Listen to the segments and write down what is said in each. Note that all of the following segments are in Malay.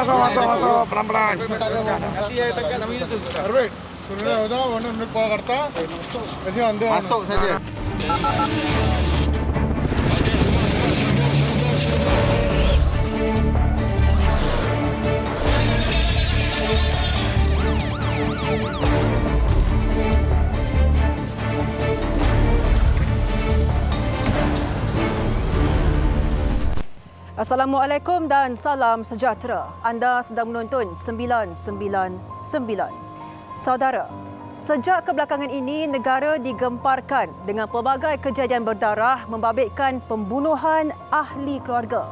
masuk, pelan-pelan. Nanti ya tekan namanya tu. Arwin, sudah mana menuju Purwakarta? Kasih anda. Masuk saja. Assalamualaikum dan salam sejahtera. Anda sedang menonton 999. Saudara, sejak kebelakangan ini negara digemparkan dengan pelbagai kejadian berdarah membabitkan pembunuhan ahli keluarga.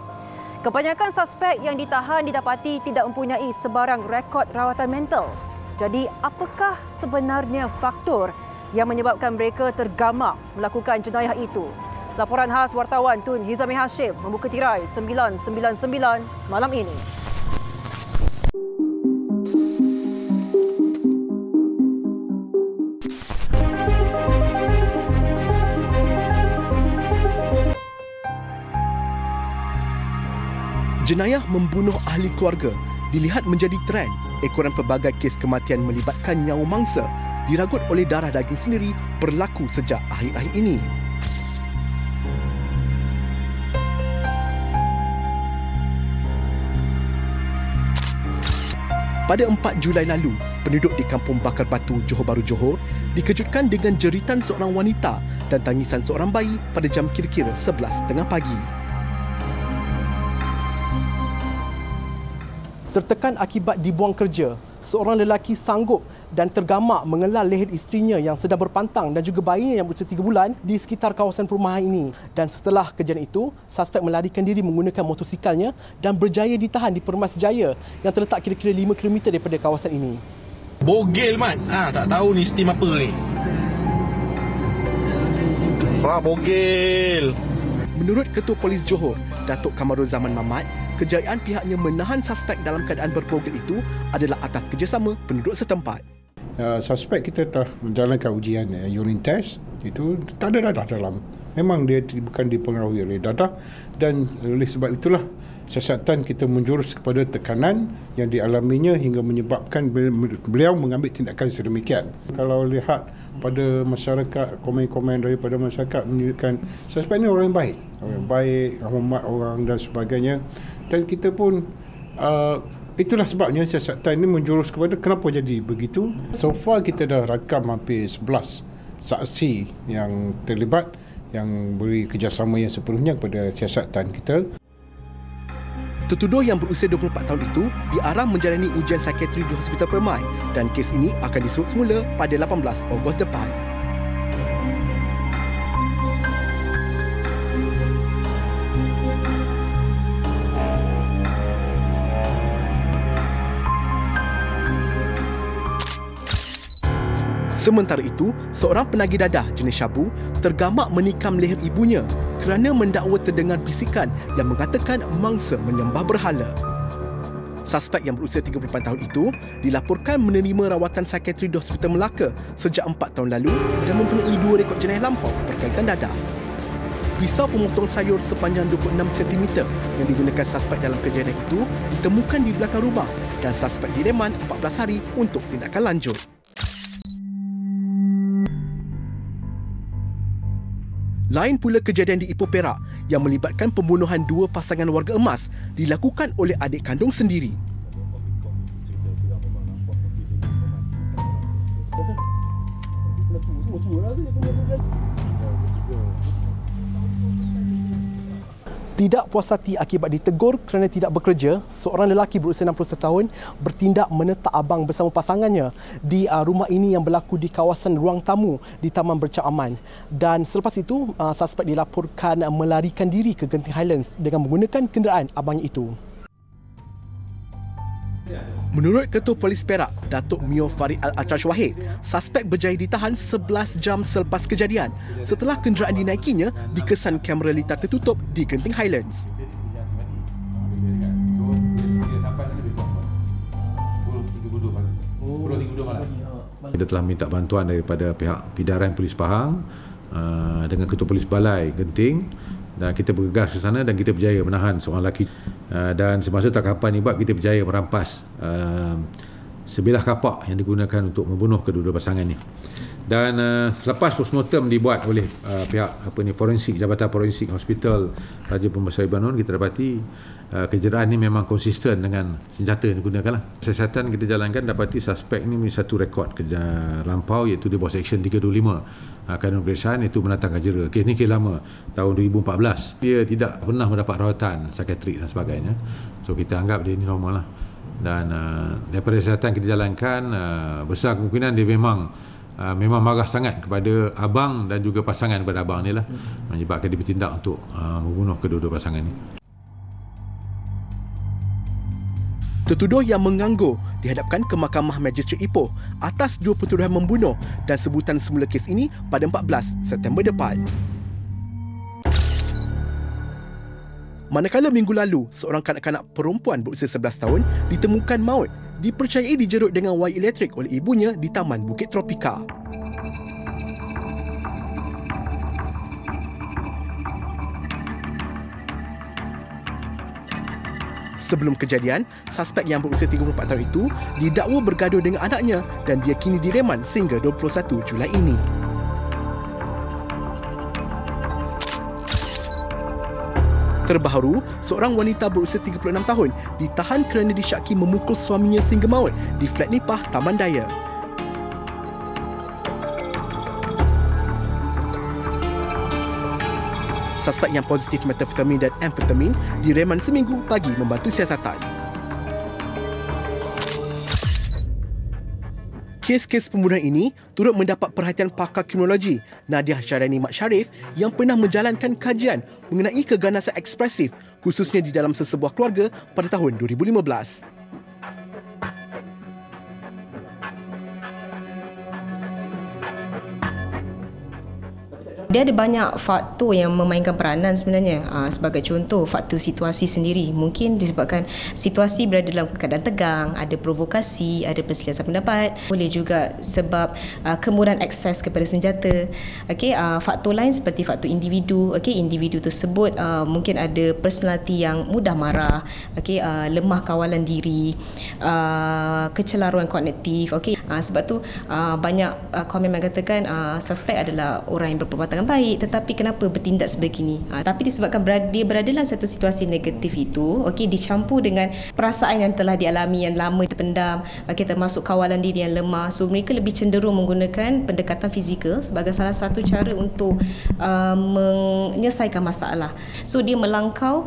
Kebanyakan suspek yang ditahan didapati tidak mempunyai sebarang rekod rawatan mental. Jadi, apakah sebenarnya faktor yang menyebabkan mereka tergamak melakukan jenayah itu? Laporan khas wartawan Tun Hizami Hashim membuka tirai 999 malam ini. Jenayah membunuh ahli keluarga dilihat menjadi trend. Ekoran pelbagai kes kematian melibatkan nyawa mangsa diragut oleh darah daging sendiri berlaku sejak akhir-akhir ini. Pada 4 Julai lalu, penduduk di Kampung Bakar Batu, Johor Bahru, Johor dikejutkan dengan jeritan seorang wanita dan tangisan seorang bayi pada jam kira-kira 11:30 pagi. Tertekan akibat dibuang kerja, seorang lelaki sanggup dan tergamak mengelal leher isterinya yang sedang berpantang dan juga bayinya yang berusia 3 bulan di sekitar kawasan perumahan ini. Dan setelah kejadian itu, suspek melarikan diri menggunakan motosikalnya dan berjaya ditahan di Permas Jaya yang terletak kira-kira 5 km daripada kawasan ini. Bogel, Mat. Tak tahu ni steam apa ni. Wah, bogel. Menurut Ketua Polis Johor, Datuk Kamarul Zaman Mamat, kejayaan pihaknya menahan suspek dalam keadaan berbogel itu adalah atas kerjasama penduduk setempat. Suspek kita telah menjalankan ujian urine test, itu tak ada dadah dalam. Memang dia bukan dipengaruhi oleh dadah dan oleh sebab itulah siasatan kita menjurus kepada tekanan yang dialaminya hingga menyebabkan beliau mengambil tindakan sedemikian. Kalau lihat pada masyarakat, komen-komen daripada masyarakat menunjukkan suspek ini orang yang baik, hormat orang dan sebagainya. Dan kita pun itulah sebabnya siasatan ini menjurus kepada kenapa jadi begitu. So far kita dah rakam hampir 11 saksi yang terlibat yang beri kerjasama yang sepenuhnya kepada siasatan kita. Tertuduh yang berusia 24 tahun itu diarah menjalani ujian psikiatri di Hospital Permai dan kes ini akan disebut semula pada 18 Ogos depan. Sementara itu, seorang penagih dadah jenis syabu tergamak menikam leher ibunya kerana mendakwa terdengar bisikan yang mengatakan mangsa menyembah berhala. Suspek yang berusia 38 tahun itu dilaporkan menerima rawatan psikiatri di Hospital Melaka sejak 4 tahun lalu dan mempunyai 2 rekod jenayah lampau berkaitan dadah. Pisau pemotong sayur sepanjang 26 cm yang digunakan suspek dalam kejadian itu ditemukan di belakang rumah dan suspek direman 14 hari untuk tindakan lanjut. Lain pula kejadian di Ipoh Perak yang melibatkan pembunuhan 2 pasangan warga emas dilakukan oleh adik kandung sendiri. Tidak puas hati akibat ditegur kerana tidak bekerja, seorang lelaki berusia 61 tahun bertindak menetak abang bersama pasangannya di rumah ini yang berlaku di kawasan ruang tamu di Taman Bercam Aman. Dan selepas itu, suspek dilaporkan melarikan diri ke Genting Highlands dengan menggunakan kenderaan abangnya itu. Menurut Ketua Polis Perak, Datuk Mio Farid Al-Atrash Wahid, suspek berjaya ditahan 11 jam selepas kejadian setelah kenderaan dinaikinya dikesan kamera litar tertutup di Genting Highlands. Kita telah minta bantuan daripada pihak Pidaran Polis Pahang dengan Ketua Polis Balai Genting Dan kita bergegas ke sana dan kita berjaya menahan seorang lelaki. Dan semasa tangkapan ini kita berjaya merampas sebilah kapak yang digunakan untuk membunuh kedua-dua pasangan ini. Dan selepas postmortem dibuat oleh pihak forensik, Jabatan Forensik Hospital Raja Pembesar Lebanon, kita dapati kejeraan ini memang konsisten dengan senjata yang digunakan. Siasatan kita jalankan dapati suspek ini memiliki satu rekod kerja lampau, iaitu di bawah Seksyen 325 Kanun Pemeriksaan, iaitu menentang jera. Kes ini kes lama, tahun 2014. Dia tidak pernah mendapat rawatan psikiatrik dan sebagainya. So kita anggap dia ini normal lah. Dan daripada siasatan kita jalankan, besar kemungkinan dia memang marah sangat kepada abang dan juga pasangan kepada abang ni lah, menyebabkan dia bertindak untuk membunuh kedua-dua pasangan ni. Tertuduh yang menganggur dihadapkan ke Mahkamah Magistrate Ipoh atas dua pertuduhan membunuh dan sebutan semula kes ini pada 14 September depan. Manakala minggu lalu, seorang kanak-kanak perempuan berusia 11 tahun ditemukan maut, dipercayai dijerut dengan wayar elektrik oleh ibunya di Taman Bukit Tropika. Sebelum kejadian, suspek yang berusia 34 tahun itu didakwa bergaduh dengan anaknya dan dia kini direman sehingga 21 Julai ini. Terbaru, seorang wanita berusia 36 tahun ditahan kerana disyaki memukul suaminya sehingga maut di flat nipah Taman Daya. Suspek yang positif metafetamin dan amfetamin direman seminggu bagi membantu siasatan. Kes-kes pembunuhan ini turut mendapat perhatian pakar kriminologi Nadia Syarani Mat Sharif yang pernah menjalankan kajian mengenai keganasan ekspresif khususnya di dalam sesebuah keluarga pada tahun 2015. Dia ada banyak faktor yang memainkan peranan sebenarnya. Sebagai contoh, faktor situasi sendiri. Mungkin disebabkan situasi berada dalam keadaan tegang, ada provokasi, ada perselisihan pendapat. Boleh juga sebab kemurahan akses kepada senjata. Faktor lain seperti faktor individu. Individu tersebut mungkin ada personality yang mudah marah, lemah kawalan diri, kecelaruan kognitif. Sebab tu banyak komen mengatakan suspek adalah orang yang berperbuatan baik, tetapi kenapa bertindak sebegini? Tapi disebabkan dia berada dalam satu situasi negatif itu, dicampur dengan perasaan yang telah dialami yang lama terpendam, termasuk kawalan diri yang lemah. So mereka lebih cenderung menggunakan pendekatan fizikal sebagai salah satu cara untuk menyelesaikan masalah. So dia melangkau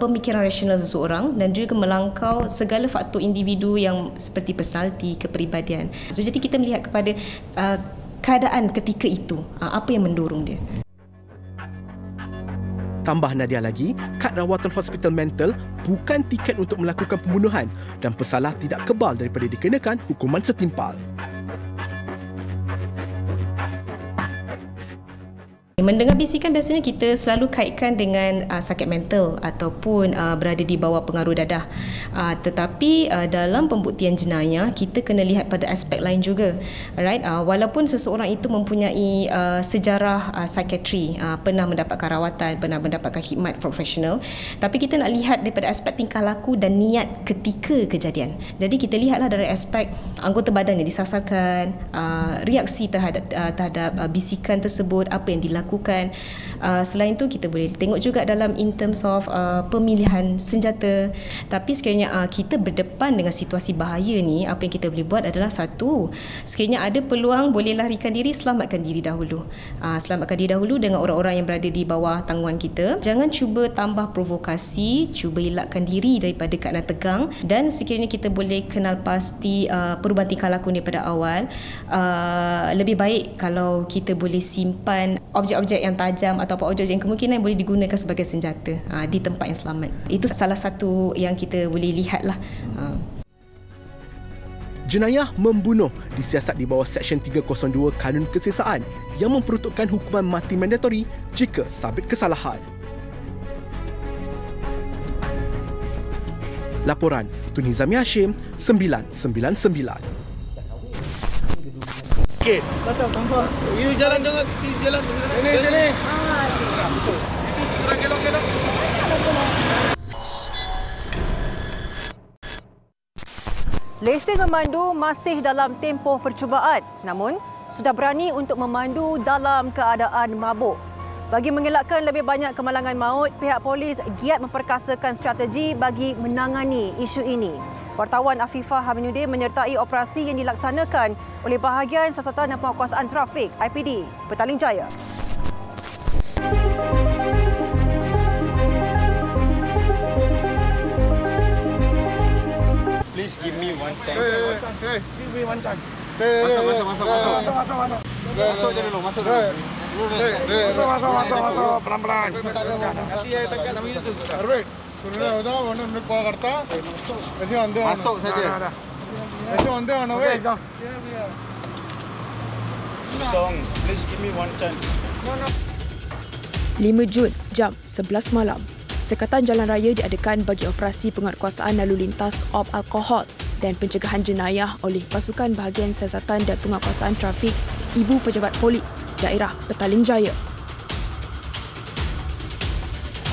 pemikiran rasional seseorang dan juga melangkau segala faktor individu yang seperti personality, kepribadian. So jadi kita melihat kepada keadaan ketika itu, apa yang mendorong dia. Tambah Nadia lagi, kad rawatan hospital mental bukan tiket untuk melakukan pembunuhan dan pesalah tidak kebal daripada dikenakan hukuman setimpal. Mendengar bisikan biasanya kita selalu kaitkan dengan sakit mental ataupun berada di bawah pengaruh dadah. Tetapi dalam pembuktian jenayah kita kena lihat pada aspek lain juga. Alright, walaupun seseorang itu mempunyai sejarah psikiatri, pernah mendapatkan rawatan, pernah mendapatkan khidmat profesional, tapi kita nak lihat daripada aspek tingkah laku dan niat ketika kejadian. Jadi kita lihatlah dari aspek anggota badan yang disasarkan, reaksi terhadap bisikan tersebut, apa yang dilakukan. Selain itu kita boleh tengok juga dalam in terms of pemilihan senjata. Tapi sekiranya kita berdepan dengan situasi bahaya ni, apa yang kita boleh buat adalah satu, sekiranya ada peluang boleh larikan diri, selamatkan diri dahulu. Selamatkan diri dahulu dengan orang-orang yang berada di bawah tanggungan kita. Jangan cuba tambah provokasi, cuba elakkan diri daripada keadaan tegang, dan sekiranya kita boleh kenal pasti perubahan tingkah laku ni pada awal, lebih baik kalau kita boleh simpan objek-objek yang tajam atau objek-objek yang kemungkinan boleh digunakan sebagai senjata di tempat yang selamat. Itu salah satu yang kita boleh lihatlah. Jenayah membunuh disiasat di bawah Seksyen 302 Kanun Kesesaan yang memperuntukkan hukuman mati mandatori jika sabit kesalahan. Laporan Tun Hizami Hashim, 999. Datang, tampak. You jalan. Sini. Lesen memandu masih dalam tempoh percubaan, namun sudah berani untuk memandu dalam keadaan mabuk. Bagi mengelakkan lebih banyak kemalangan maut, pihak polis giat memperkasakan strategi bagi menangani isu ini. Wartawan Afifah Haminuddin menyertai operasi yang dilaksanakan oleh bahagian Siasatan dan Penguasaan Trafik IPD Petaling Jaya. Please give me one chance. Give me one chance. Masuk je dulu, masuk dulu. Masuk. Pelan-pelan. Nanti saya tekan nama itu. Arwin, sudah orang nak call करता. ऐसे अंदर masuk saja. ऐसे अंदर आना वे. Please give me one chance. 5 Jun, jam 11 malam. Sekatan Jalan Raya diadakan bagi operasi penguatkuasaan lalu lintas op alkohol dan pencegahan jenayah oleh Pasukan Bahagian Siasatan dan Penguatkuasaan Trafik Ibu Pejabat Polis Daerah Petaling Jaya.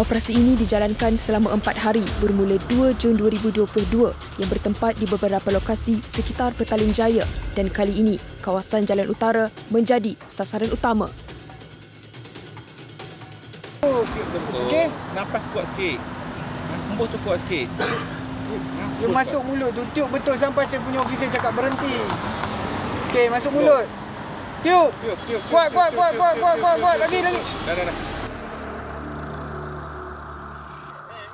Operasi ini dijalankan selama 4 hari bermula 2 Jun 2022 yang bertempat di beberapa lokasi sekitar Petaling Jaya dan kali ini kawasan Jalan Utara menjadi sasaran utama. Okey, nafas kuat sikit. Hembus tu kuat sikit. Dia masuk mulut tu, tiup betul sampai saya punya officer cakap berhenti. Okey, masuk mulut. Tiup. Kuat. Lagi. Dah.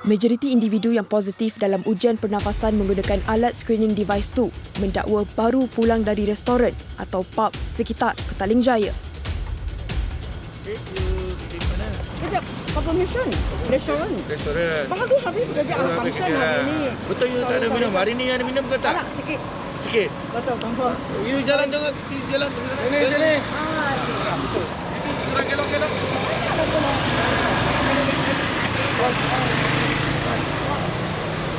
Majoriti individu yang positif dalam ujian pernafasan menggunakan alat screening device tu mendakwa baru pulang dari restoran atau pub sekitar Petaling Jaya. Kejap, confirmation. Restoran. Bagus habis kerja function hari ini. Betul you tak ada minum. Hari ni ada minum ke tak? Tak, sikit. Sikit. Betul, confirm. You jalan jangan jalan. Sini. Gelok.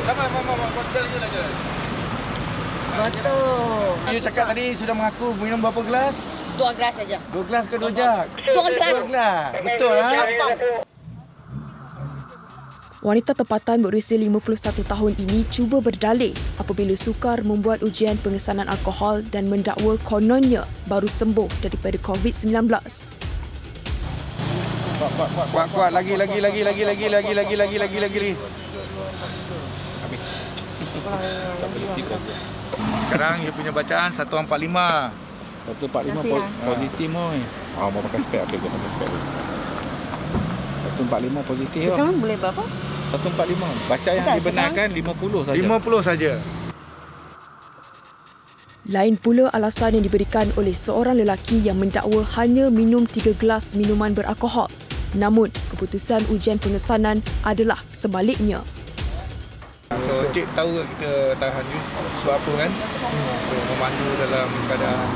Mama, jalan je. Betul. You cakap tadi sudah mengaku minum berapa gelas? 2 gelas saja. 2 gelas ke 2 jug? 2 gelas. Betul ha? Wanita tempatan berusia 51 tahun ini cuba berdalih apabila sukar membuat ujian pengesanan alkohol dan mendakwa kononnya baru sembuh daripada COVID-19. Kuat. Lagi. Sekarang you punya bacaan 145. 145 positif moi. Mau pakai spek okey pakai spek. 145 positif. Sekarang boleh berapa? 145. Baca yang dibenarkan 50 saja. 50 saja. Lain pula alasan yang diberikan oleh seorang lelaki yang mendakwa hanya minum 3 gelas minuman beralkohol. Namun, keputusan ujian pengesanan adalah sebaliknya. So, cik tahu kita tahan jus sebab apa kan? So, memandu dalam keadaan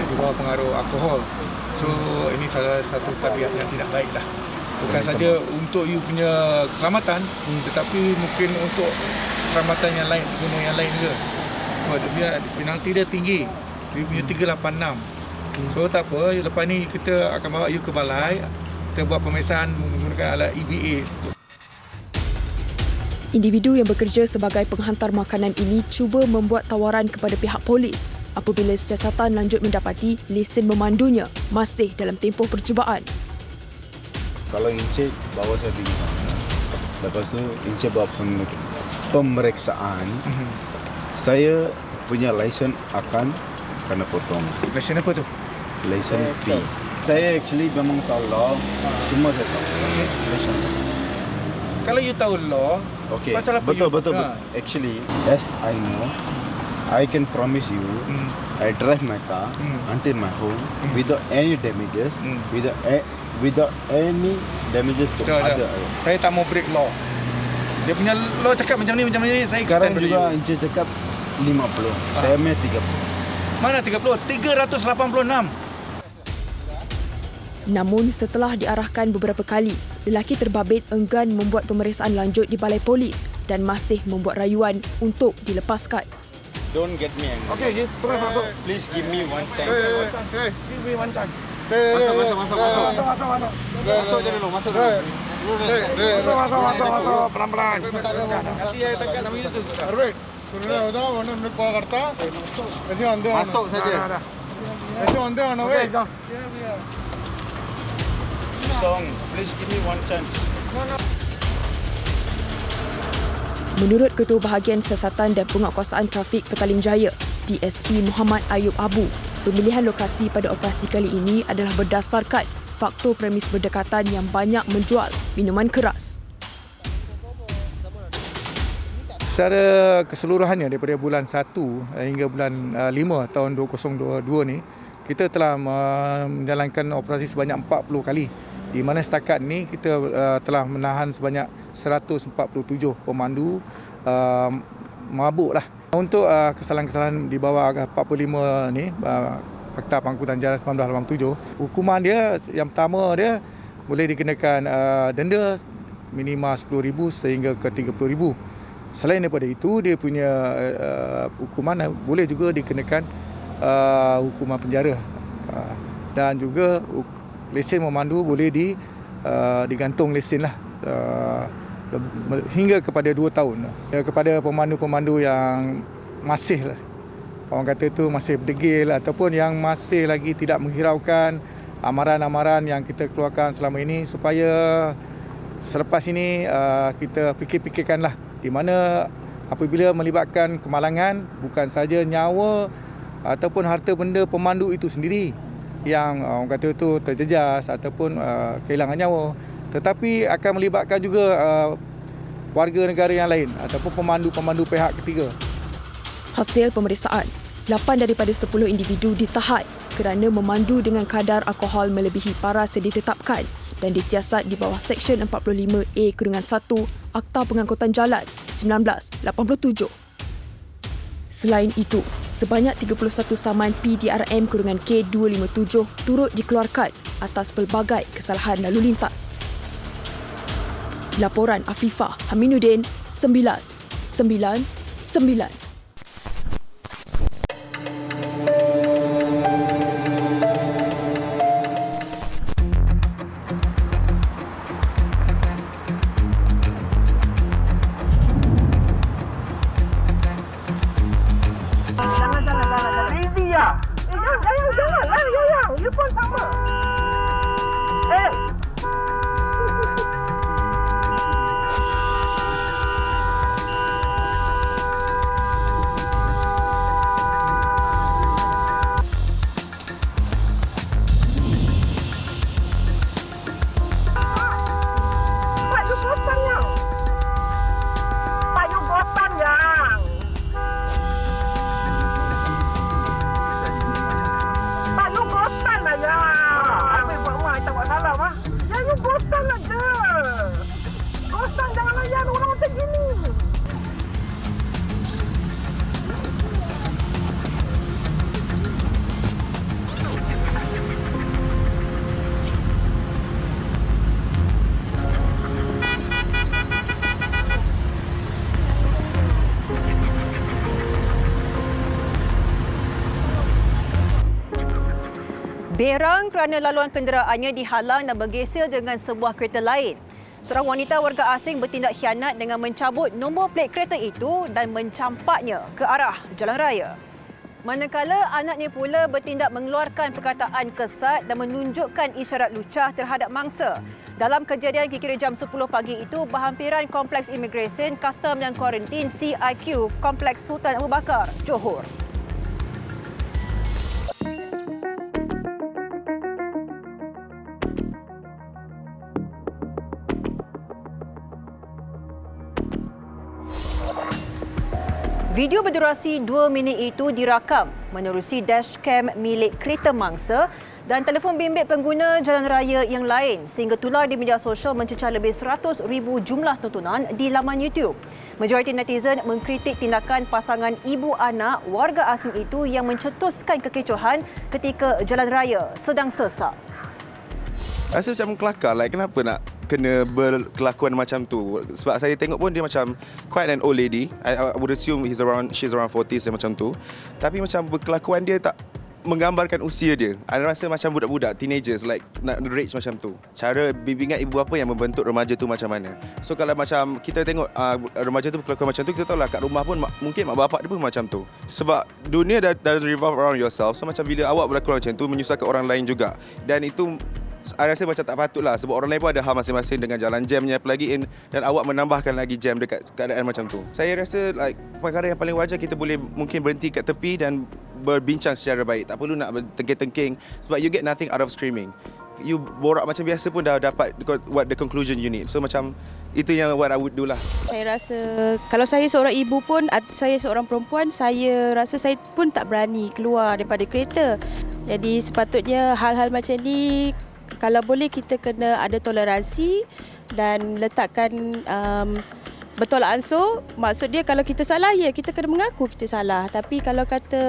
di bawah pengaruh alkohol. So, ini salah satu tabiat yang tidak baik lah. Bukan saja untuk you punya keselamatan, tetapi mungkin untuk keselamatan yang lain, pengguna yang lain juga. Dia penalti dia tinggi. Dia punya 386. So, tak apa. Lepas ni kita akan bawa you ke balai. Kita buat pemeriksaan menggunakan alat EBA. Individu yang bekerja sebagai penghantar makanan ini cuba membuat tawaran kepada pihak polis apabila siasatan lanjut mendapati lesen memandunya masih dalam tempoh percubaan. Kalau Encik bawa saya pergi sana, lepas tu Encik buat pemeriksaan, saya punya lesen akan kena potong. Lesen apa tu? Lesen P. Saya actually memang tahu law, cuma saya tahu lesen. Kalau you tahu law, okay. pasal apa betul. Ha. Actually, as I know, I can promise you, I drive my car until my home without any damages, without any damages to other. Saya tak mau break law. Dia punya law cakap macam ni, saya sekarang juga Encik cakap 50, saya punya 30. Mana 30? 386. Namun setelah diarahkan beberapa kali, lelaki terbabit enggan membuat pemeriksaan lanjut di balai polis dan masih membuat rayuan untuk dilepaskan. Don't get me angry. Okay, terus masuk. Please give me one chance. Give me one chance. Masuk. Masuk je dulu, masuk dulu. Masuk. Pelan-pelan. Nanti saya tekan namanya tu. Alright. Sudah warna mereka Purwakarta. Masih anda. Masuk saja. Masih anda on the way. Please give me one chance. Menurut Ketua Bahagian Siasatan dan Penguatkuasaan Trafik Petaling Jaya, DSP Muhammad Ayub Abu, pemilihan lokasi pada operasi kali ini adalah berdasarkan faktor premis berdekatan yang banyak menjual minuman keras. Secara keseluruhannya daripada bulan 1 hingga bulan 5 tahun 2022 ni, kita telah menjalankan operasi sebanyak 40 kali. Di mana setakat ni kita telah menahan sebanyak 147 pemandu mabuk lah. Untuk kesalahan-kesalahan di bawah 45 ni, Akta Pengangkutan Jalan 1987, hukuman dia yang pertama dia boleh dikenakan denda minima RM10,000 sehingga ke RM30,000. Selain daripada itu, dia punya hukuman boleh juga dikenakan hukuman penjara. Dan juga lesen memandu boleh digantung lesen lah hingga kepada 2 tahun. Kepada pemandu-pemandu yang masih, orang kata itu masih berdegil ataupun yang masih lagi tidak menghiraukan amaran-amaran yang kita keluarkan selama ini, supaya selepas ini kita fikir-fikirkanlah di mana apabila melibatkan kemalangan, bukan saja nyawa ataupun harta benda pemandu itu sendiri yang orang kata itu terjejas ataupun kehilangan nyawa, tetapi akan melibatkan juga warga negara yang lain ataupun pemandu-pemandu pihak ketiga. Hasil pemeriksaan, 8 daripada 10 individu ditahan kerana memandu dengan kadar alkohol melebihi paras yang ditetapkan dan disiasat di bawah Seksyen 45A-1 Akta Pengangkutan Jalan 1987. Selain itu, sebanyak 31 saman PDRM-K257 turut dikeluarkan atas pelbagai kesalahan lalu lintas. Laporan Afifah Haminuddin, 999. Berang kerana laluan kenderaannya dihalang dan bergeser dengan sebuah kereta lain. Seorang wanita warga asing bertindak khianat dengan mencabut nombor plate kereta itu dan mencampaknya ke arah jalan raya. Manakala anaknya pula bertindak mengeluarkan perkataan kesat dan menunjukkan isyarat lucah terhadap mangsa. Dalam kejadian kira-kira jam 10 pagi itu, berhampiran Kompleks Imigresen, Custom dan Kuarantin CIQ Kompleks Sultan Abu Bakar, Johor. Video berdurasi 2 minit itu dirakam menerusi dashcam milik kereta mangsa dan telefon bimbit pengguna jalan raya yang lain sehingga tular di media sosial mencecah lebih 100,000 jumlah tontonan di laman YouTube. Majoriti netizen mengkritik tindakan pasangan ibu anak warga asing itu yang mencetuskan kekecohan ketika jalan raya sedang sesak. Rasa macam kelakar, kenapa nak kena berkelakuan macam tu? Sebab saya tengok pun dia macam quite an old lady. I would assume she's around 40 macam tu. Tapi macam berkelakuan dia tak menggambarkan usia dia. Anda rasa macam budak-budak, teenagers, like nak rage macam tu. Cara bimbingan ibu bapa yang membentuk remaja tu macam mana. So kalau macam kita tengok remaja tu berkelakuan macam tu, kita tahu lah kat rumah pun mungkin mak bapak dia pun macam tu. Sebab dunia doesn't revolve around yourself. So macam bila awak berlaku macam tu, menyusahkan orang lain juga. Dan itu saya rasa macam tak patut lah. Sebab orang lain pun ada hal masing-masing dengan jalan jamnya apalagi dan awak menambahkan lagi jam dekat keadaan macam tu. Saya rasa like perkara yang paling wajar kita boleh mungkin berhenti kat tepi dan berbincang secara baik. Tak perlu nak bertengking-tengking sebab you get nothing out of screaming. You borak macam biasa pun dah dapat what the conclusion you need. So macam itu yang what I would do lah. Saya rasa kalau saya seorang ibu pun, saya seorang perempuan, saya rasa saya pun tak berani keluar daripada kereta. Jadi sepatutnya hal-hal macam ni kalau boleh kita kena ada toleransi dan letakkan bertolak ansur. Maksud dia kalau kita salah, ya kita kena mengaku kita salah. Tapi kalau kata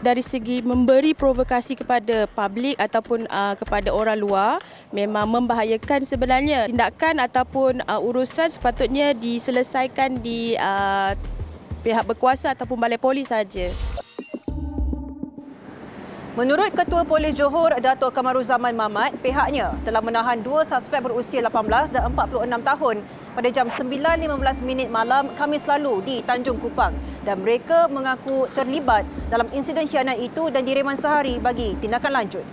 dari segi memberi provokasi kepada publik ataupun kepada orang luar, memang membahayakan sebenarnya. Tindakan ataupun urusan sepatutnya diselesaikan di pihak berkuasa ataupun balai polis saja. Menurut Ketua Polis Johor, Dato' Kamaruzaman Mamat, pihaknya telah menahan 2 suspek berusia 18 dan 46 tahun pada jam 9.15 malam Khamis lalu di Tanjung Kupang dan mereka mengaku terlibat dalam insiden khianat itu dan direman sehari bagi tindakan lanjut.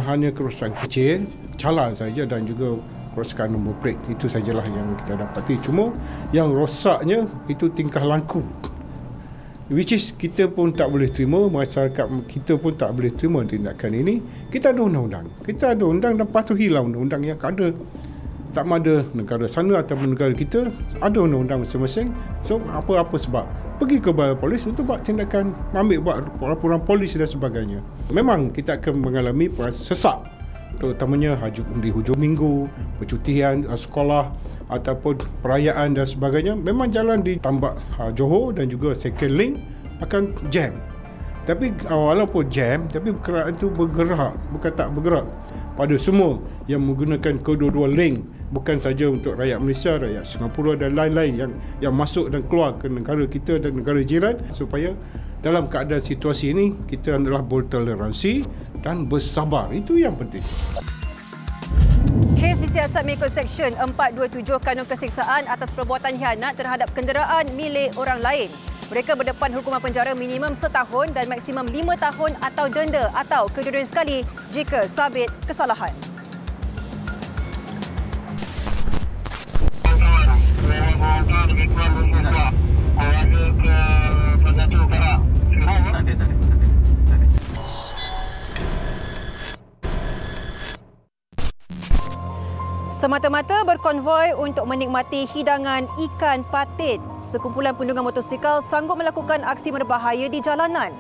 Hanya kerosakan kecil, cala saja dan juga kerosakan nombor plate. Itu sajalah yang kita dapati. Cuma yang rosaknya itu tingkah laku, which is kita pun tak boleh terima, masyarakat kita pun tak boleh terima tindakan ini. Kita ada undang-undang, dan patuhilah undang-undang yang ada. Tak ada negara sana ataupun negara kita ada undang-undang masing-masing. So apa-apa sebab pergi ke balai polis untuk buat tindakan, buat laporan polis dan sebagainya. Memang kita akan mengalami perasaan sesak, terutamanya di hujung minggu, percutian sekolah ataupun perayaan dan sebagainya. Memang jalan di Tambak Johor dan juga Second Link akan jam. Tapi walaupun jam, tapi kenderaan itu bergerak, bukan tak bergerak. Pada semua yang menggunakan kedua-dua link, bukan saja untuk rakyat Malaysia, rakyat Singapura dan lain-lain yang masuk dan keluar ke negara kita dan negara jiran, supaya dalam keadaan situasi ini kita adalah bertoleransi dan bersabar. Itu yang penting. Kes disiasat mengikut Seksyen 427 Kanun Kesiksaan atas perbuatan khianat terhadap kenderaan milik orang lain. Mereka berdepan hukuman penjara minimum 1 tahun dan maksimum 5 tahun atau denda atau kedua-dua sekali jika sabit kesalahan. Semata-mata berkonvoi untuk menikmati hidangan ikan patin, sekumpulan penunggang motosikal sanggup melakukan aksi berbahaya di jalanan.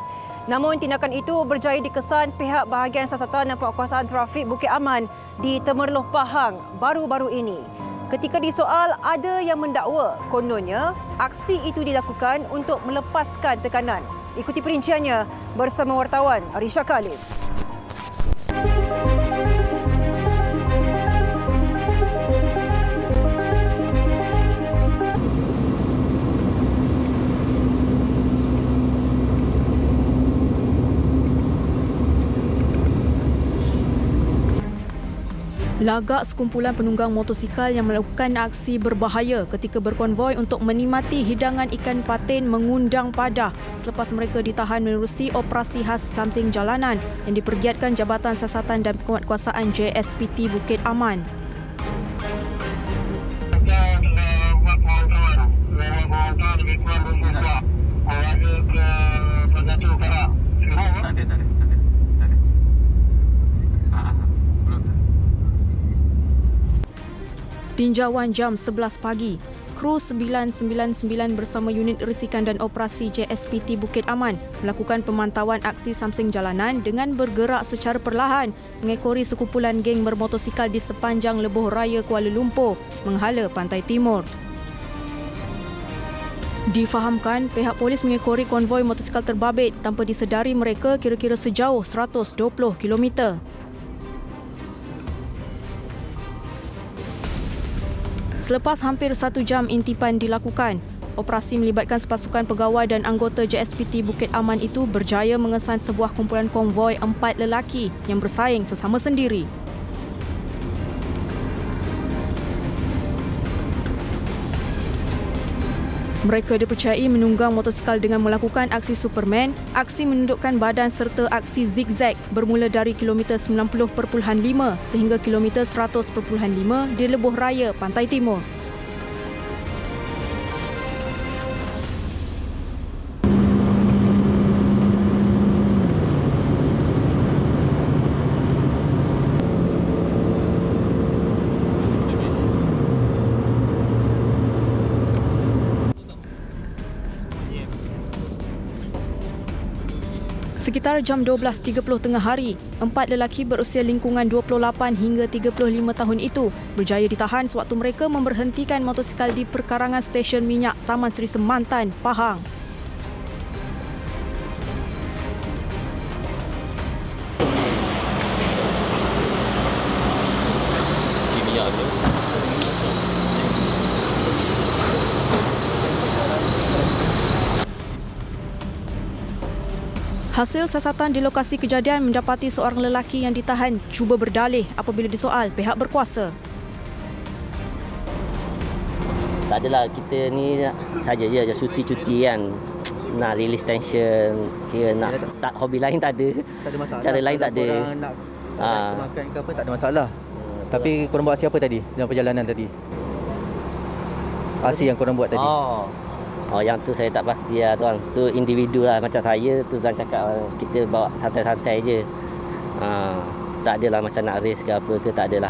Namun tindakan itu berjaya dikesan pihak bahagian siasatan dan penguasaan trafik Bukit Aman di Temerloh Pahang baru-baru ini. Ketika disoal, ada yang mendakwa kononnya aksi itu dilakukan untuk melepaskan tekanan. Ikuti perinciannya bersama wartawan Arisha Khalid. Lagak sekumpulan penunggang motosikal yang melakukan aksi berbahaya ketika berkonvoi untuk menikmati hidangan ikan patin mengundang padah selepas mereka ditahan menerusi operasi khas samping jalanan yang dipergiatkan Jabatan Siasatan dan Penguatkuasaan JSPT Bukit Aman. Tinjauan jam 11 pagi, kru 999 bersama unit risikan dan operasi JSPT Bukit Aman melakukan pemantauan aksi samsing jalanan dengan bergerak secara perlahan mengekori sekumpulan geng bermotosikal di sepanjang lebuh raya Kuala Lumpur menghala pantai timur. Difahamkan, pihak polis mengekori konvoi motosikal terbabit tanpa disedari mereka kira-kira sejauh 120 km. Selepas hampir 1 jam intipan dilakukan, operasi melibatkan sepasukan pegawai dan anggota JSPT Bukit Aman itu berjaya mengesan sebuah kumpulan konvoi 4 lelaki yang bersaing sesama sendiri. Mereka dipercayai menunggang motosikal dengan melakukan aksi Superman, aksi menundukkan badan serta aksi zigzag bermula dari kilometer 90.5 sehingga kilometer 100.5 di Lebuh Raya, Pantai Timur. Sekitar jam 12.30 tengah hari, 4 lelaki berusia lingkungan 28 hingga 35 tahun itu berjaya ditahan sewaktu mereka memberhentikan motosikal di perkarangan stesen minyak Taman Seri Semantan, Pahang. Hasil siasatan di lokasi kejadian mendapati seorang lelaki yang ditahan cuba berdalih apabila disoal pihak berkuasa. Tak adalah, kita ni saja je cuti-cuti kan. Nak release tension, kira nak tak hobi lain tak ada. Tak ada masalah. Cara lain tak ada. Nak makan ke apa tak ada masalah. Tapi korang buat aksi apa tadi dalam perjalanan tadi? Aksi yang korang buat tadi. Oh, yang tu saya tak pasti lah tuan. Tu individu lah. Macam saya tu Zan cakap kita bawa santai-santai je. Tak adalah macam nak race ke apa ke, tak adalah.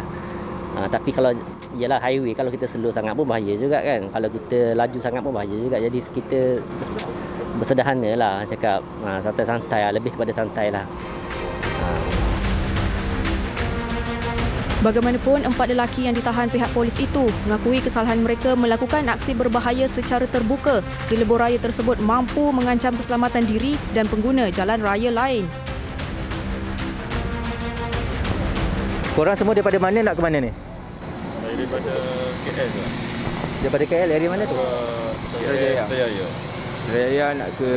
Tapi kalau ialah highway, kalau kita slow sangat pun bahaya juga kan. Kalau kita laju sangat pun bahaya juga. Jadi kita bersederhana lah cakap. Santai-santai lah, lebih kepada santai lah. Bagaimanapun, 4 lelaki yang ditahan pihak polis itu mengakui kesalahan mereka melakukan aksi berbahaya secara terbuka di lebuh raya tersebut mampu mengancam keselamatan diri dan pengguna jalan raya lain. Korang semua daripada mana nak ke mana ni? Daripada KL tu. Daripada KL, area mana tu? Jaya. Saya nak ke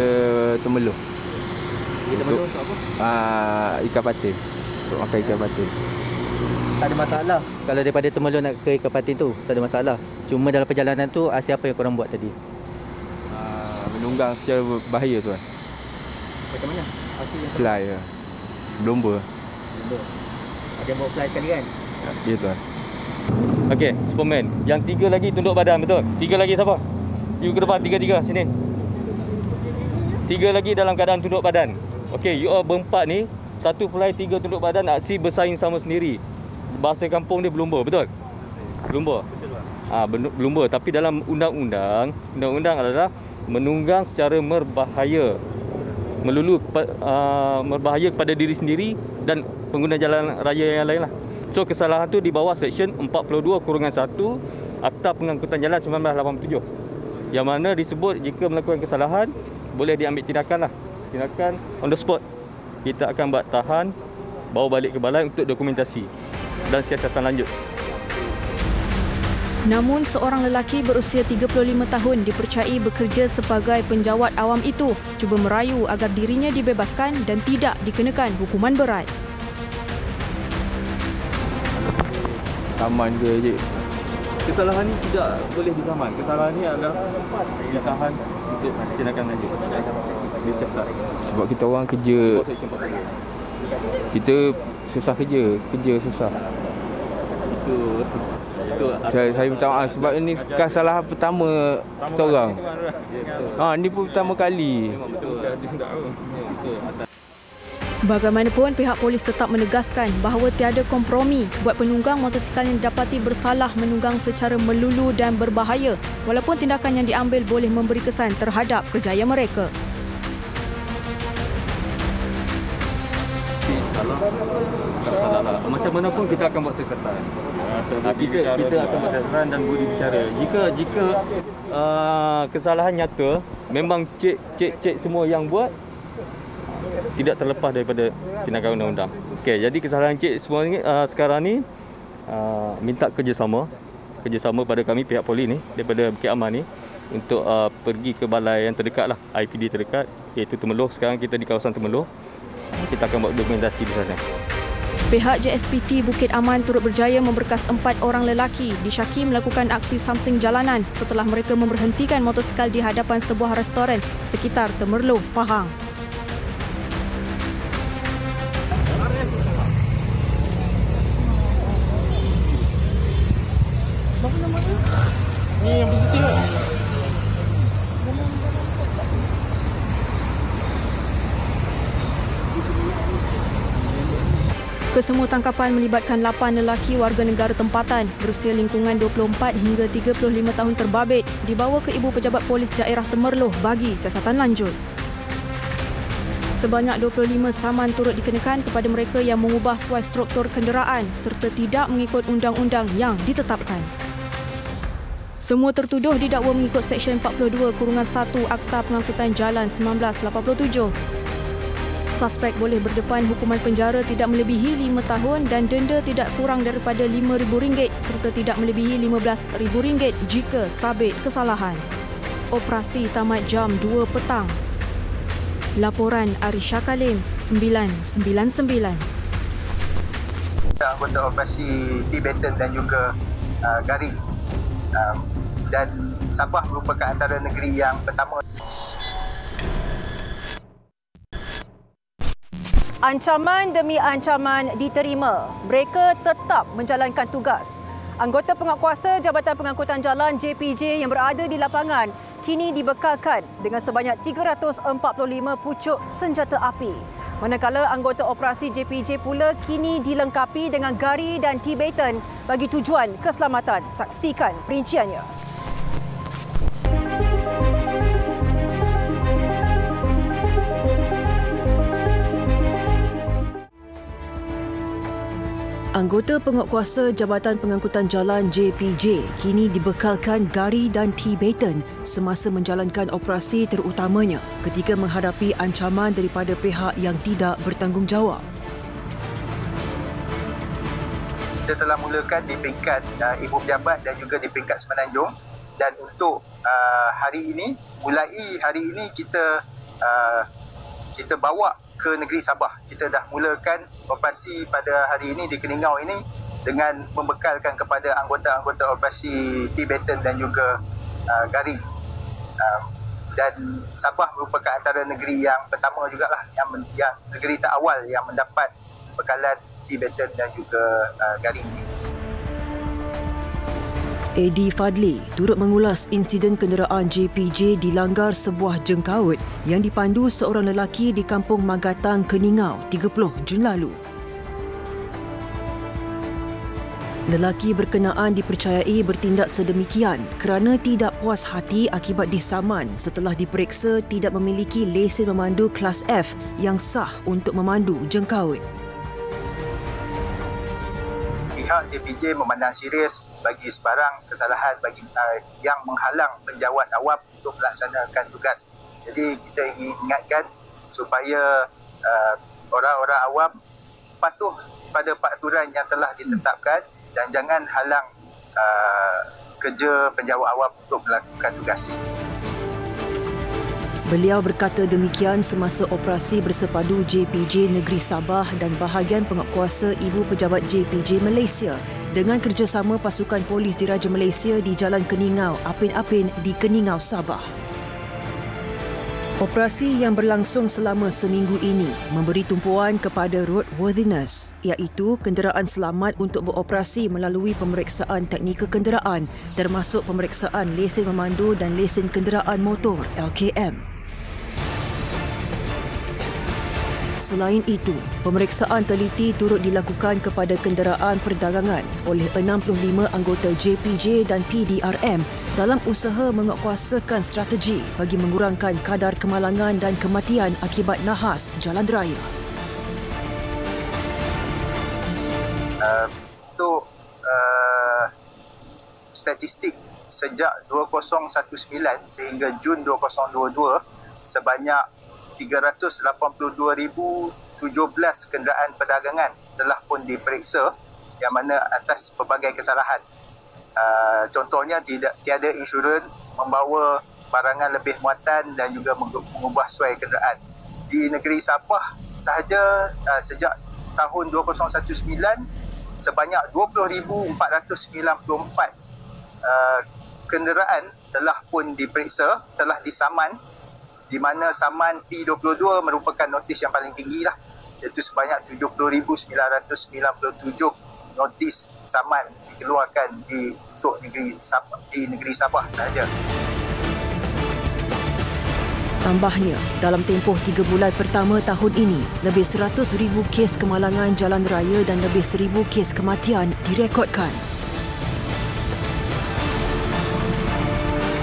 Temeloh. Pergi Temeloh untuk apa? Ikan patin. Untuk makan ikan patin. Tak ada masalah. Kalau daripada Temeloh nak ke ikan patin tu, tak ada masalah. Cuma dalam perjalanan tu, aksi apa yang korang buat tadi? Menunggang secara bahaya tuan. Macam mana? Fly ya. Berlomba. Ada yang bawa fly sekali kan? Ya tuan. Okey, Superman. Yang 3 lagi tunduk badan, betul? 3 lagi siapa? You ke depan, 3 sini. 3 lagi dalam keadaan tunduk badan. Okey, you all berempat ni, 1 fly, 3 tunduk badan, aksi bersaing sama sendiri. Bahasa kampung dia berlumba, betul? Berlumba. Berlumba, tapi dalam undang-undang adalah menunggang secara berbahaya. Berbahaya kepada diri sendiri dan pengguna jalan raya yang lain lah. So kesalahan tu di bawah Seksyen 42-1 Akta Pengangkutan Jalan 1987. Yang mana disebut jika melakukan kesalahan boleh diambil tindakan lah. Tindakan on the spot. Kita akan buat tahan, bawa balik ke balai untuk dokumentasi dan siasatan lanjut. Namun seorang lelaki berusia 35 tahun dipercayai bekerja sebagai penjawat awam itu cuba merayu agar dirinya dibebaskan dan tidak dikenakan hukuman berat. Saman ke je. Kesalahan ni tidak boleh ditahan. Kesalahan ni adalah ditahan untuk tindakan lanjut. Disiasat. Sebab kita orang kerja, kita susah kerja susah. Saya minta maaf sebab ini kesalahan pertama kita orang. Ni pun pertama kali. Bagaimanapun, pihak polis tetap menegaskan bahawa tiada kompromi buat penunggang motosikal yang didapati bersalah menunggang secara melulu dan berbahaya walaupun tindakan yang diambil boleh memberi kesan terhadap kerjaya mereka. Macam mana pun kita akan buat siasatan. Kita akan buat siasatan dan budi bicara. Jika kesalahan nyata, memang cek semua yang buat tidak terlepas daripada tindakan undang-undang. Okey, jadi kesalahan cik semua ni sekarang ni minta kerjasama kerjasama pada kami pihak polis ni daripada Bukit Aman ni untuk pergi ke balai yang terdekat lah, IPD terdekat iaitu Temeloh. Sekarang kita di kawasan Temeloh. Kita akan buat dokumentasi di sana. Pihak JSPT Bukit Aman turut berjaya memberkas 4 orang lelaki disyaki melakukan aksi samsing jalanan setelah mereka memberhentikan motosikal di hadapan sebuah restoran sekitar Temerloh, Pahang. Ni yang positif kan? Kesemua tangkapan melibatkan 8 lelaki warga negara tempatan berusia lingkungan 24 hingga 35 tahun terbabit dibawa ke Ibu Pejabat Polis Daerah Temerloh bagi siasatan lanjut. Sebanyak 25 saman turut dikenakan kepada mereka yang mengubah suai struktur kenderaan serta tidak mengikut undang-undang yang ditetapkan. Semua tertuduh didakwa mengikut Seksyen 42-1 Akta Pengangkutan Jalan 1987. Suspek boleh berdepan hukuman penjara tidak melebihi 5 tahun dan denda tidak kurang daripada RM5,000 serta tidak melebihi RM15,000 jika sabit kesalahan. Operasi tamat jam 2 petang. Laporan Arisha Kalim, 999. Anggota operasi Tibetan dan juga Gari. Dan Sabah merupakan antara negeri yang pertama. Ancaman demi ancaman diterima. Mereka tetap menjalankan tugas. Anggota penguatkuasa Jabatan Pengangkutan Jalan JPJ yang berada di lapangan kini dibekalkan dengan sebanyak 345 pucuk senjata api. Manakala anggota operasi JPJ pula kini dilengkapi dengan Gari dan Tibetan bagi tujuan keselamatan. Saksikan perinciannya. Anggota penguatkuasa Jabatan Pengangkutan Jalan JPJ kini dibekalkan Gari dan Tibetan semasa menjalankan operasi terutamanya ketika menghadapi ancaman daripada pihak yang tidak bertanggungjawab. Kita telah mulakan di peringkat Ibu Pejabat dan juga di peringkat Semenanjung, dan untuk hari ini, mulai hari ini kita bawa ke negeri Sabah. Kita dah mulakan operasi pada hari ini di Keningau ini dengan membekalkan kepada anggota-anggota operasi Tibetan dan juga Gari. Dan Sabah merupakan antara negeri yang pertama jugalah yang negeri terawal yang mendapat bekalan Tibetan dan juga Gari ini. Edi Fadli turut mengulas insiden kenderaan JPJ dilanggar sebuah jengkawut yang dipandu seorang lelaki di Kampung Magatang, Keningau 30 Jun lalu. Lelaki berkenaan dipercayai bertindak sedemikian kerana tidak puas hati akibat disaman setelah diperiksa tidak memiliki lesen memandu kelas F yang sah untuk memandu jengkawut. Pihak JPJ memandang serius bagi sebarang kesalahan bagi yang menghalang penjawat awam untuk melaksanakan tugas. Jadi kita ingin ingatkan supaya orang-orang awam patuh pada peraturan yang telah ditetapkan dan jangan halang kerja penjawat awam untuk melakukan tugas. Beliau berkata demikian semasa operasi bersepadu JPJ Negeri Sabah dan bahagian penguatkuasa Ibu Pejabat JPJ Malaysia dengan kerjasama pasukan polis Diraja Malaysia di Jalan Keningau, Apin-Apin di Keningau, Sabah. Operasi yang berlangsung selama seminggu ini memberi tumpuan kepada roadworthiness, iaitu kenderaan selamat untuk beroperasi melalui pemeriksaan teknikal kenderaan termasuk pemeriksaan lesen memandu dan lesen kenderaan motor LKM. Selain itu, pemeriksaan teliti turut dilakukan kepada kenderaan perdagangan oleh 65 anggota JPJ dan PDRM dalam usaha menguatkuasakan strategi bagi mengurangkan kadar kemalangan dan kematian akibat nahas jalan raya. Untuk statistik sejak 2019 sehingga Jun 2022, sebanyak 382,017 kenderaan perdagangan telah pun diperiksa yang mana atas pelbagai kesalahan. Contohnya tiada insurans, membawa barangan lebih muatan dan juga mengubah suai kenderaan. Di negeri Sabah sahaja sejak tahun 2019 sebanyak 20,494 kenderaan telah pun diperiksa, telah disaman, di mana saman P22 merupakan notis yang paling tinggi lah, iaitu sebanyak 70,997 notis saman dikeluarkan di negeri Sabah sahaja. Tambahnya, dalam tempoh 3 bulan pertama tahun ini, lebih 100,000 kes kemalangan jalan raya dan lebih 1,000 kes kematian direkodkan.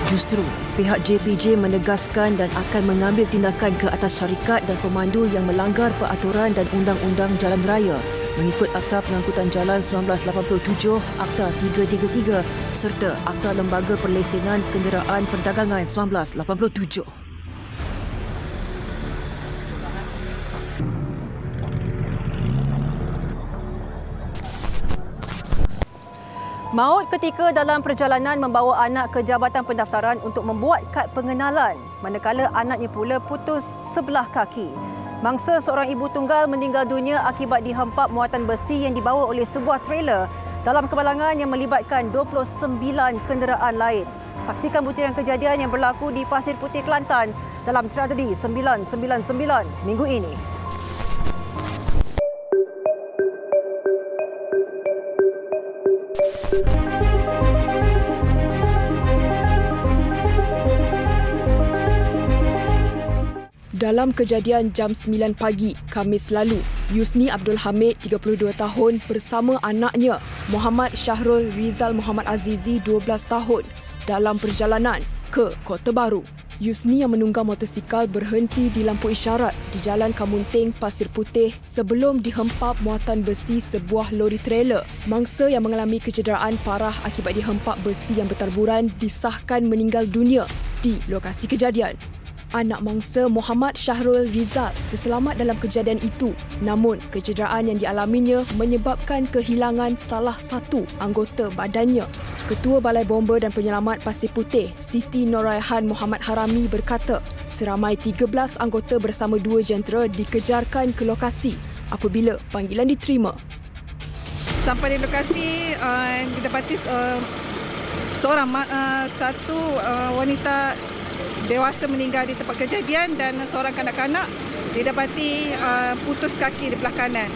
Justru, pihak JPJ menegaskan dan akan mengambil tindakan ke atas syarikat dan pemandu yang melanggar peraturan dan undang-undang jalan raya mengikut Akta Pengangkutan Jalan 1987, Akta 333 serta Akta Lembaga Perlesenan Kenderaan Perdagangan 1987. Maut ketika dalam perjalanan membawa anak ke Jabatan Pendaftaran untuk membuat kad pengenalan, manakala anaknya pula putus sebelah kaki. Mangsa seorang ibu tunggal meninggal dunia akibat dihempap muatan besi yang dibawa oleh sebuah trailer dalam kemalangan yang melibatkan 29 kenderaan lain. Saksikan butiran kejadian yang berlaku di Pasir Putih, Kelantan dalam tragedi 999 minggu ini. Dalam kejadian jam 9 pagi, Khamis lalu, Yusni Abdul Hamid, 32 tahun bersama anaknya, Muhammad Syahrul Rizal Muhammad Azizi, 12 tahun, dalam perjalanan ke Kota Baru. Yusni yang menunggang motosikal berhenti di lampu isyarat di Jalan Kamunting, Pasir Putih sebelum dihempap muatan besi sebuah lori trailer. Mangsa yang mengalami kecederaan parah akibat dihempap besi yang bertaburan disahkan meninggal dunia di lokasi kejadian. Anak mangsa Muhammad Syahrul Rizal terselamat dalam kejadian itu, namun kecederaan yang dialaminya menyebabkan kehilangan salah satu anggota badannya. Ketua Balai Bomba dan Penyelamat Pasir Putih, Siti Noraihan Muhammad Harami berkata, seramai 13 anggota bersama 2 jentera dikejarkan ke lokasi apabila panggilan diterima. Sampai di lokasi, didapati satu wanita dewasa meninggal di tempat kejadian dan seorang kanak-kanak didapati putus kaki di belah kanan.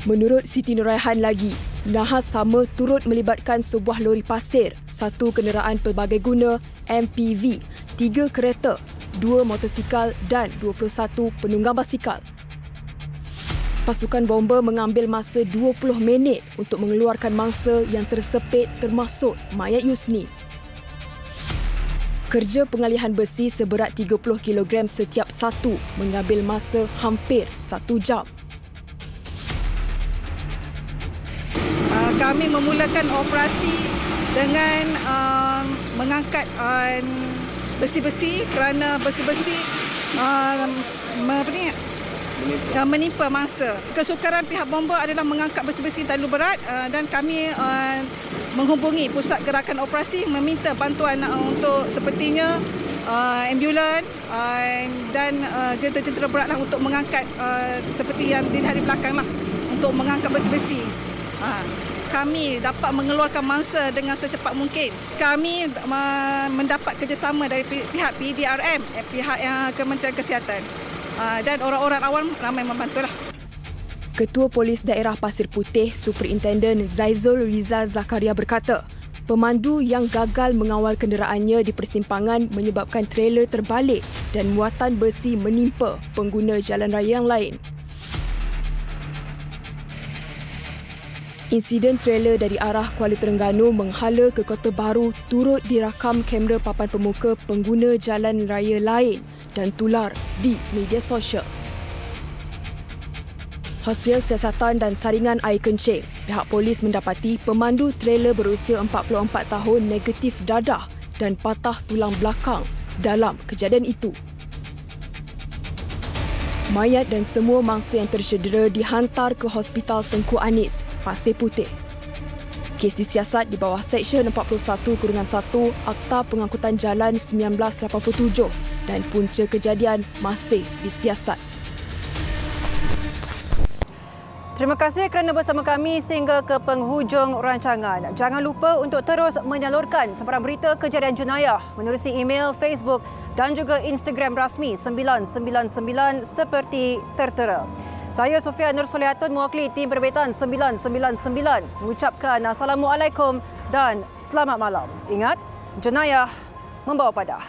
Menurut Siti Nuraihan lagi, nahas sama turut melibatkan sebuah lori pasir, 1 kenderaan pelbagai guna MPV, 3 kereta, 2 motosikal dan 21 penunggang basikal. Pasukan bomba mengambil masa 20 minit untuk mengeluarkan mangsa yang tersepit termasuk mayat Yusni. Kerja pengalihan besi seberat 30 kg setiap satu mengambil masa hampir 1 jam. Kami memulakan operasi dengan mengangkat besi-besi kerana besi-besi menimpa mangsa. Kesukaran pihak bomba adalah mengangkat besi-besi terlalu berat dan kami menghubungi pusat gerakan operasi meminta bantuan untuk sepertinya ambulan dan jentera-jentera beratlah untuk mengangkat seperti yang dilihat di belakang lah, untuk mengangkat besi-besi. Kami dapat mengeluarkan mangsa dengan secepat mungkin. Kami mendapat kerjasama dari pihak PDRM, pihak Kementerian Kesihatan, dan orang-orang awam ramai membantulah. Ketua Polis Daerah Pasir Putih, Superintenden Zaizul Rizal Zakaria berkata, pemandu yang gagal mengawal kenderaannya di persimpangan menyebabkan trailer terbalik dan muatan besi menimpa pengguna jalan raya yang lain. Insiden trailer dari arah Kuala Terengganu menghala ke Kota Baru turut dirakam kamera papan pemuka pengguna jalan raya lain dan tular di media sosial. Hasil siasatan dan saringan air kencing, pihak polis mendapati pemandu trailer berusia 44 tahun negatif dadah dan patah tulang belakang dalam kejadian itu. Mayat dan semua mangsa yang tercedera dihantar ke Hospital Tengku Anis, Pasir Putih. Kes disiasat di bawah Seksyen 41-1 Akta Pengangkutan Jalan 1987 dan punca kejadian masih disiasat. Terima kasih kerana bersama kami sehingga ke penghujung rancangan. Jangan lupa untuk terus menyalurkan sebarang berita kejadian jenayah menerusi email, Facebook dan juga Instagram rasmi 999 seperti tertera. Saya Sofia Nur Solihatun mewakili tim Perbetan 999 mengucapkan Assalamualaikum dan selamat malam. Ingat, jenayah membawa padah.